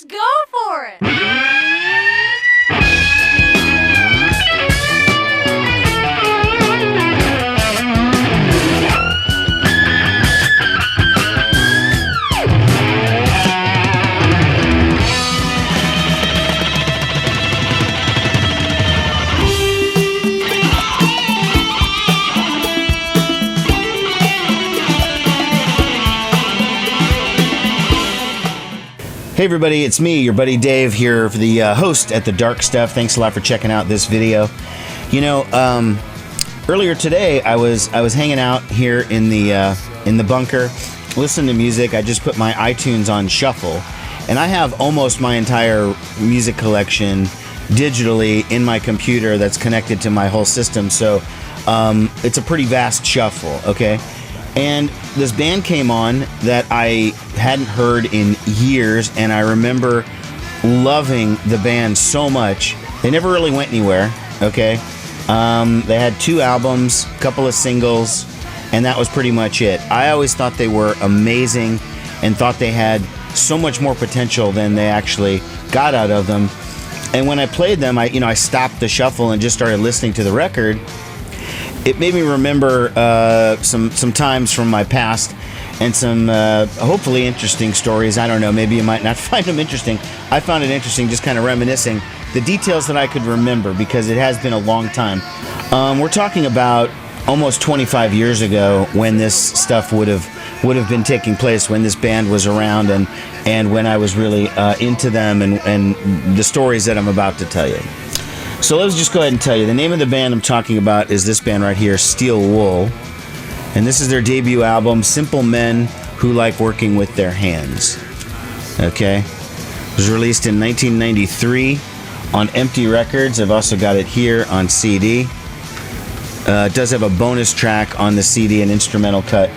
Let's go for it! Hey everybody, it's me, your buddy Dave here, for the host at The Dark Stuff. Thanks a lot for checking out this video. You know, earlier today I was hanging out here in the bunker, listening to music. I just put my iTunes on shuffle, and I have almost my entire music collection digitally in my computer that's connected to my whole system. So it's a pretty vast shuffle, okay? And this band came on that I hadn't heard in years, and I remember loving the band so much. They never really went anywhere, okay? They had 2 albums, a couple of singles, and that was pretty much it. I always thought they were amazing and thought they had so much more potential than they actually got out of them. And when I played them, I stopped the shuffle and just started listening to the record. It made me remember some times from my past and some hopefully interesting stories. I don't know, maybe you might not find them interesting. I found it interesting just kind of reminiscing the details that I could remember, because it has been a long time. We're talking about almost 25 years ago when this stuff would have been taking place, when this band was around, and when I was really into them and the stories that I'm about to tell you. So let's just go ahead and tell you. The name of the band I'm talking about is this band right here, Steel Wool. And this is their debut album, Simple Men Who Like Working With Their Hands. Okay? It was released in 1993 on Empty Records. I've also got it here on CD. It does have a bonus track on the CD, an instrumental cut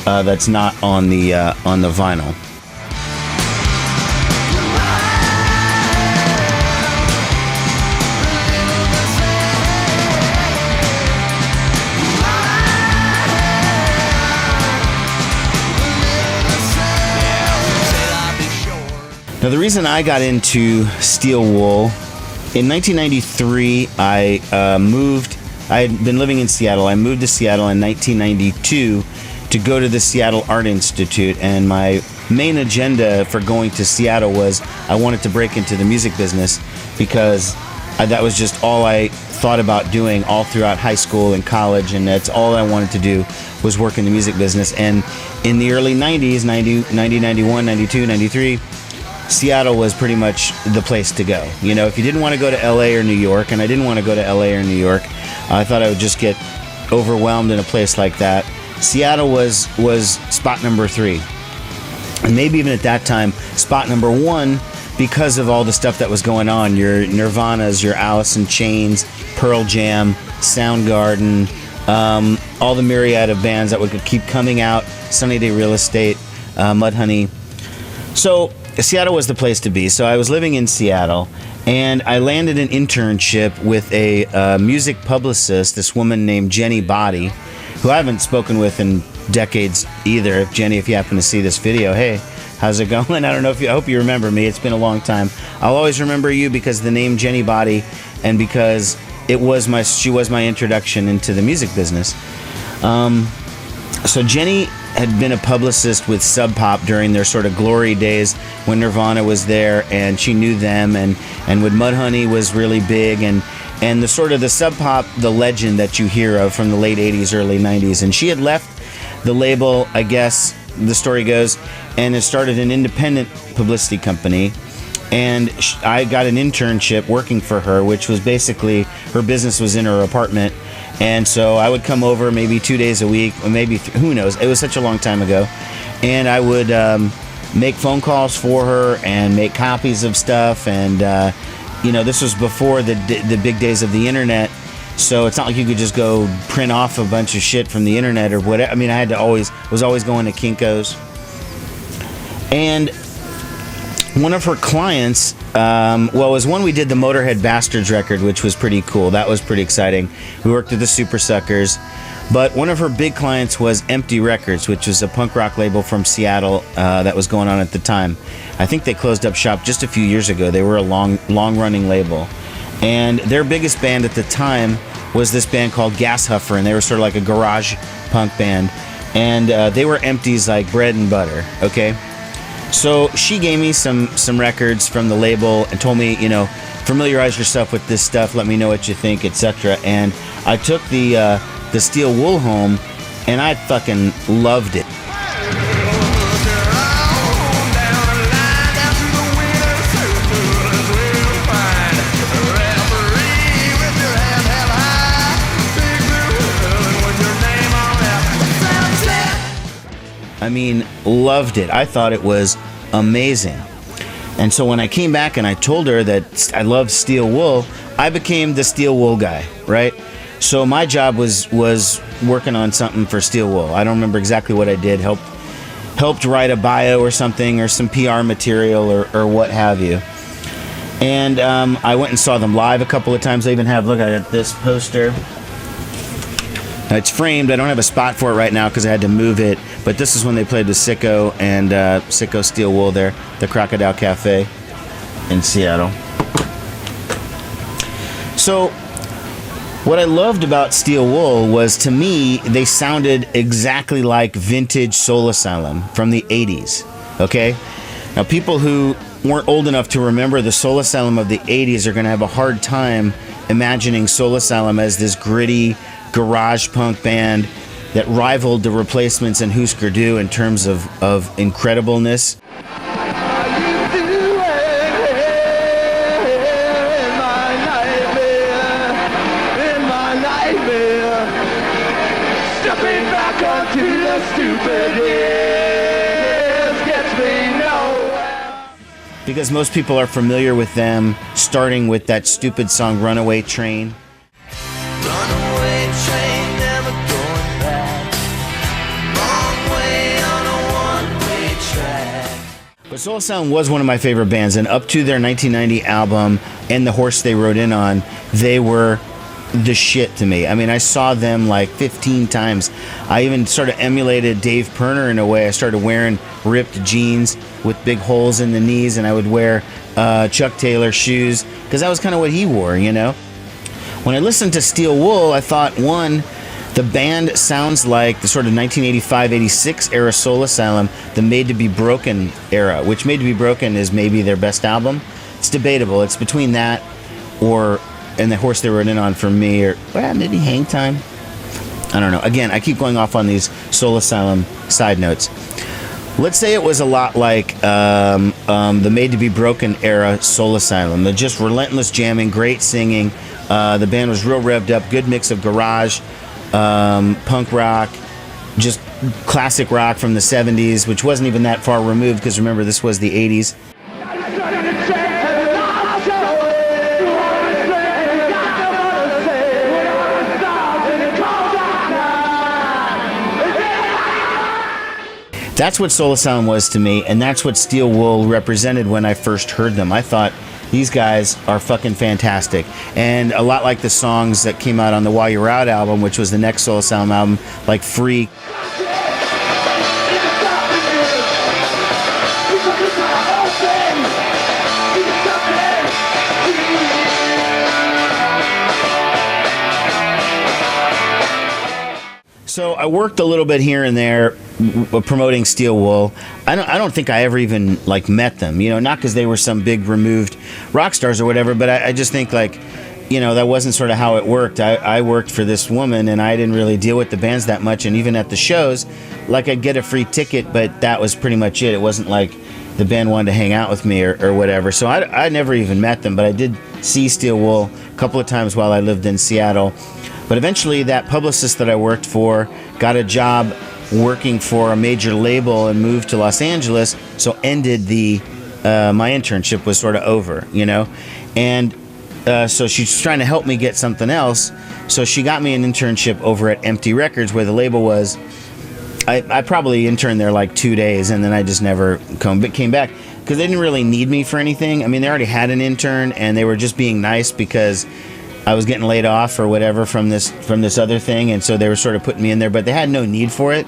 that's not on the vinyl. Now, the reason I got into Steel Wool, in 1993, I had been living in Seattle. I moved to Seattle in 1992 to go to the Seattle Art Institute, and my main agenda for going to Seattle was I wanted to break into the music business, because that was just all I thought about doing all throughout high school and college, and that's all I wanted to do was work in the music business. And in the early 90s, 90, 91, 92, 93, Seattle was pretty much the place to go. You know, if you didn't want to go to LA or New York, and I didn't want to go to LA or New York, I thought I would just get overwhelmed in a place like that. Seattle was spot number 3. And maybe even at that time, spot number 1, because of all the stuff that was going on. Your Nirvanas, your Alice in Chains, Pearl Jam, Soundgarden, all the myriad of bands that would keep coming out, Sunny Day Real Estate, Mudhoney. So Seattle was the place to be. So I was living in Seattle, and I landed an internship with a music publicist, this woman named Jennie Boddy, who I haven't spoken with in decades either. Jennie, if you happen to see this video, hey, how's it going? I don't know I hope you remember me. It's been a long time. I'll always remember you because of the name Jennie Boddy, and because she was my introduction into the music business. So Jennie had been a publicist with Sub Pop during their sort of glory days when Nirvana was there, and she knew them, and when Mudhoney was really big, and the sort of the Sub Pop, the legend that you hear of from the late 80s, early 90s. And she had left the label, I guess the story goes, and had started an independent publicity company. And I got an internship working for her, which was basically her business was in her apartment. And so I would come over maybe 2 days a week, or maybe, who knows, it was such a long time ago. And I would make phone calls for her and make copies of stuff. And, this was before the big days of the internet. So it's not like you could just go print off a bunch of shit from the internet or whatever. I mean, I was always going to Kinko's. And one of her clients, was one we did the Motorhead Bastards record, which was pretty cool. That was pretty exciting. We worked with the Supersuckers. But one of her big clients was Empty Records, which was a punk rock label from Seattle that was going on at the time. I think they closed up shop just a few years ago. They were a long-running label. And their biggest band at the time was this band called Gas Huffer, and they were sort of like a garage punk band. And they were Empty's like bread and butter, okay? So she gave me some records from the label and told me, you know, familiarize yourself with this stuff, let me know what you think, etc. And I took the Steel Wool home, and I fucking loved it. I mean, loved it. I thought it was amazing. And so when I came back and I told her that I loved Steel Wool, I became the Steel Wool guy, right? So my job was working on something for Steel Wool. I don't remember exactly what I did. Helped write a bio or something, or some PR material, or what have you. And I went and saw them live a couple of times. I even have, look, I got this poster. It's framed. I don't have a spot for it right now because I had to move it. But this is when they played with Sicko and Sicko Steel Wool there, the Crocodile Cafe in Seattle. So what I loved about Steel Wool was, to me, they sounded exactly like vintage Soul Asylum from the 80s, okay? Now, people who weren't old enough to remember the Soul Asylum of the 80s are going to have a hard time imagining Soul Asylum as this gritty garage punk band that rivaled the Replacements and Hüsker Dü in terms of incredibleness. Because most people are familiar with them, starting with that stupid song Runaway Train. Runaway train, never going back. Long way on a one-way track. But Soul Asylum was one of my favorite bands, and up to their 1990 album and The Horse They Rode In On, they were the shit to me. I mean, I saw them like 15 times. I even sort of emulated Dave Pirner in a way. I started wearing ripped jeans with big holes in the knees, and I would wear Chuck Taylor shoes because that was kind of what he wore, you know. When I listened to Steel Wool, I thought, one, the band sounds like the sort of 1985-86 era Soul Asylum, the Made to Be Broken era, which Made to Be Broken is maybe their best album. It's debatable. It's between that or And the Horse They Rode In On for me, or well, maybe Hang Time. I don't know. Again, I keep going off on these Soul Asylum side notes. Let's say it was a lot like the Made to Be Broken era Soul Asylum. They're just relentless jamming, great singing. The band was real revved up, good mix of garage, punk rock, just classic rock from the 70s, which wasn't even that far removed because remember, this was the 80s. That's what Soul Asylum was to me, and that's what Steel Wool represented when I first heard them. I thought, these guys are fucking fantastic. And a lot like the songs that came out on the While You're Out album, which was the next Soul Asylum album, like Freak. So I worked a little bit here and there promoting Steel Wool. I don't think I ever even like met them, you know, not because they were some big removed rock stars or whatever, but I just think like, you know, that wasn't sort of how it worked. I worked for this woman and I didn't really deal with the bands that much, and even at the shows, like I'd get a free ticket, but that was pretty much it. It wasn't like the band wanted to hang out with me or whatever. So I never even met them, but I did see Steel Wool a couple of times while I lived in Seattle. But eventually that publicist that I worked for got a job working for a major label and moved to Los Angeles, so ended my internship was sort of over, you know. And so she's trying to help me get something else, so she got me an internship over at Empty Records, where the label was. I probably interned there like 2 days, and then I just never came back because they didn't really need me for anything. I mean, they already had an intern, and they were just being nice because I was getting laid off or whatever from this other thing, and so they were sort of putting me in there, but they had no need for it.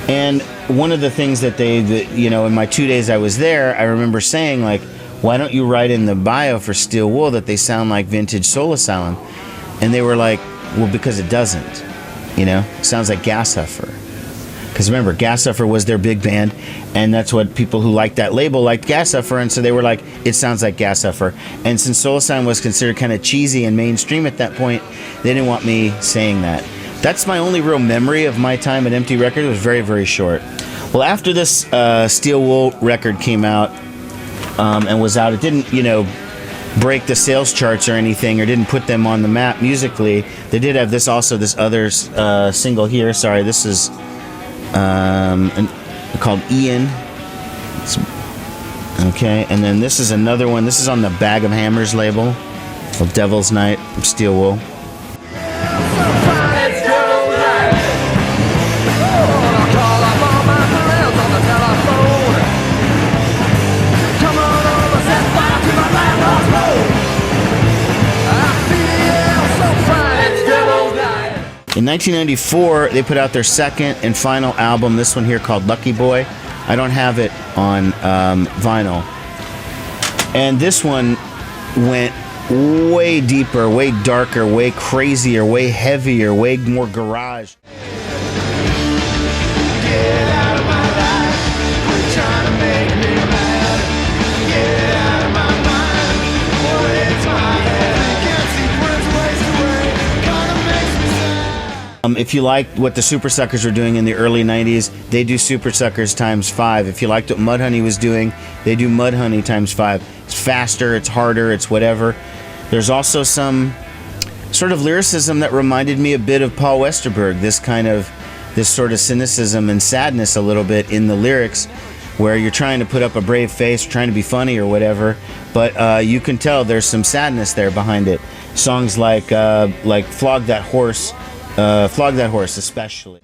And one of the things that in my 2 days I was there, I remember saying, like, why don't you write in the bio for Steel Wool that they sound like vintage Soul Asylum? And they were like, well, because it doesn't. It sounds like Gas Huffer. Because remember, Gas Huffer was their big band, and that's what people who liked that label liked, Gas Huffer, and so they were like, it sounds like Gas Huffer. And since Soul Asylum was considered kind of cheesy and mainstream at that point, they didn't want me saying that. That's my only real memory of my time at Empty Records. It was very, very short. Well, after this Steel Wool record came out and was out, it didn't, break the sales charts or anything, or didn't put them on the map musically. They did have this other single here. Sorry, this is called Ian. Okay, and then this is another one. This is on the Bag of Hammers label of Devil's Night from Steel Wool. In 1994, they put out their second and final album, this one here called Lucky Boy. I don't have it on vinyl. And this one went way deeper, way darker, way crazier, way heavier, way more garage. Get out of my life, quit trying to make me mad. Get out of my mind, boy, it's my head. Can't see friends waste away, kinda makes me sad. If you liked what the Supersuckers were doing in the early 90s, they do Supersuckers times 5. If you liked what Mudhoney was doing, they do Mudhoney times 5. It's faster, it's harder, it's whatever. There's also some sort of lyricism that reminded me a bit of Paul Westerberg, this sort of cynicism and sadness a little bit in the lyrics, where you're trying to put up a brave face, trying to be funny or whatever, but you can tell there's some sadness there behind it. Songs like Flog That Horse especially.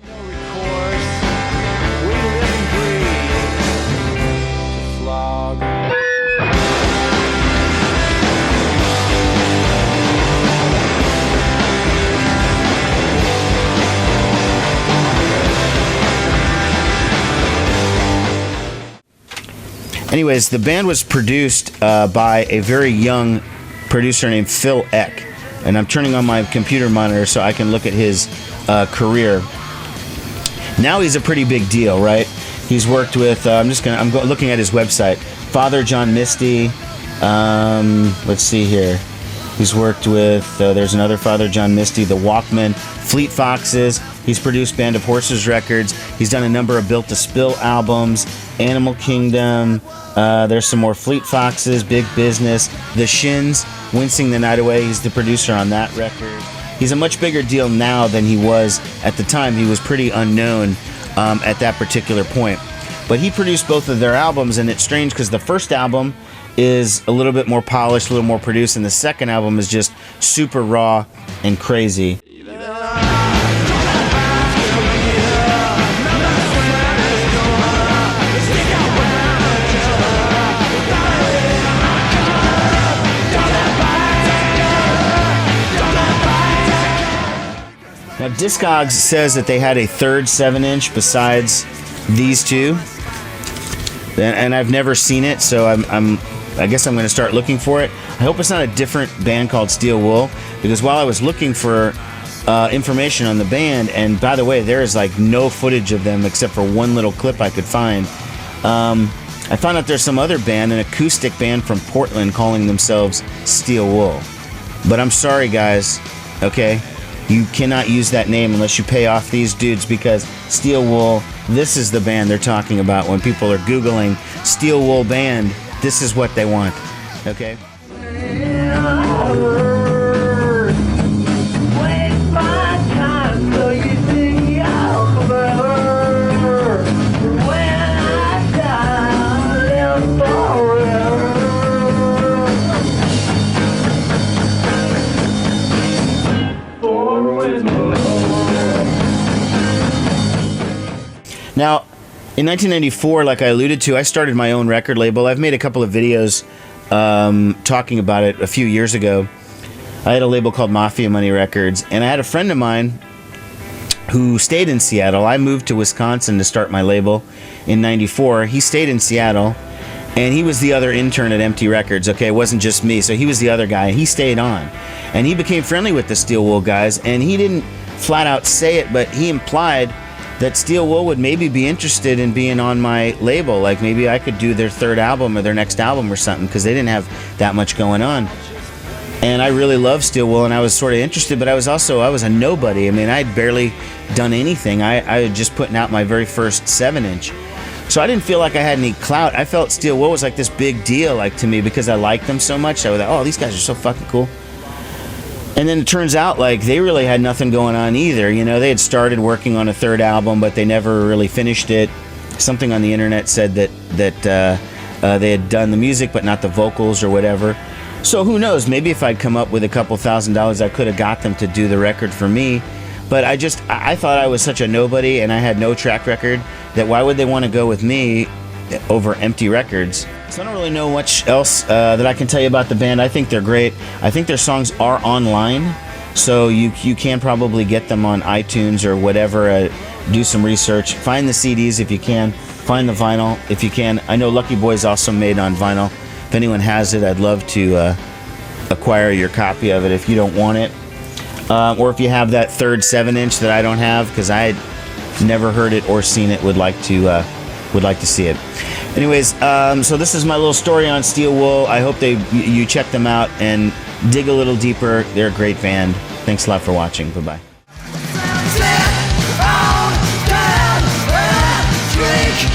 Anyways, the band was produced by a very young producer named Phil Eck, and I'm turning on my computer monitor so I can look at his career. Now he's a pretty big deal, right? He's worked with I'm looking at his website. Father John Misty. Let's see here. He's worked with there's another Father John Misty, the Walkmen, Fleet Foxes. He's produced Band of Horses records. He's done a number of Built to Spill albums, Animal Kingdom. There's some more Fleet Foxes, Big Business, The Shins, Wincing the Night Away. He's the producer on that record. He's a much bigger deal now than he was at the time. He was pretty unknown at that particular point. But he produced both of their albums, and it's strange because the first album is a little bit more polished, a little more produced, and the second album is just super raw and crazy. Now, Discogs says that they had a third 7-inch besides these two, and I've never seen it, so I guess I'm going to start looking for it. I hope it's not a different band called Steel Wool, because while I was looking for information on the band, and by the way, there is like no footage of them except for one little clip I could find, I found out there's some other band, an acoustic band from Portland, calling themselves Steel Wool. But I'm sorry, guys, okay? You cannot use that name unless you pay off these dudes, because Steel Wool, this is the band they're talking about when people are Googling Steel Wool band. This is what they want, okay? Now, in 1994, like I alluded to, I started my own record label. I've made a couple of videos talking about it a few years ago. I had a label called Mafia Money Records, and I had a friend of mine who stayed in Seattle. I moved to Wisconsin to start my label in '94. He stayed in Seattle, and he was the other intern at Empty Records. Okay, it wasn't just me, so he was the other guy. He stayed on, and he became friendly with the Steel Wool guys, and he didn't flat out say it, but he implied that Steel Wool would maybe be interested in being on my label. Like maybe I could do their third album or their next album or something, because they didn't have that much going on. And I really loved Steel Wool, and I was sort of interested, but I was a nobody. I mean, I had barely done anything. I had just putting out my very first 7-inch. So I didn't feel like I had any clout. I felt Steel Wool was like this big deal, like to me, because I liked them so much. I was like, oh, these guys are so fucking cool. And then it turns out like they really had nothing going on either. You know, they had started working on a third album, but they never really finished it. Something on the internet said that they had done the music, but not the vocals or whatever. So who knows? Maybe if I'd come up with a couple $1,000s, I could have got them to do the record for me. But I thought I was such a nobody, and I had no track record, that why would they want to go with me over Empty Records? So I don't really know much else that I can tell you about the band. I think they're great. I think their songs are online, so you can probably get them on iTunes or whatever. Do some research. Find the CDs if you can. Find the vinyl if you can. I know Lucky Boy's also made on vinyl. If anyone has it, I'd love to acquire your copy of it if you don't want it. Or if you have that third 7-inch that I don't have, because I had never heard it or seen it, would like to see it. Anyways, so this is my little story on Steel Wool. I hope you check them out and dig a little deeper. They're a great band. Thanks a lot for watching. Bye-bye. Drink,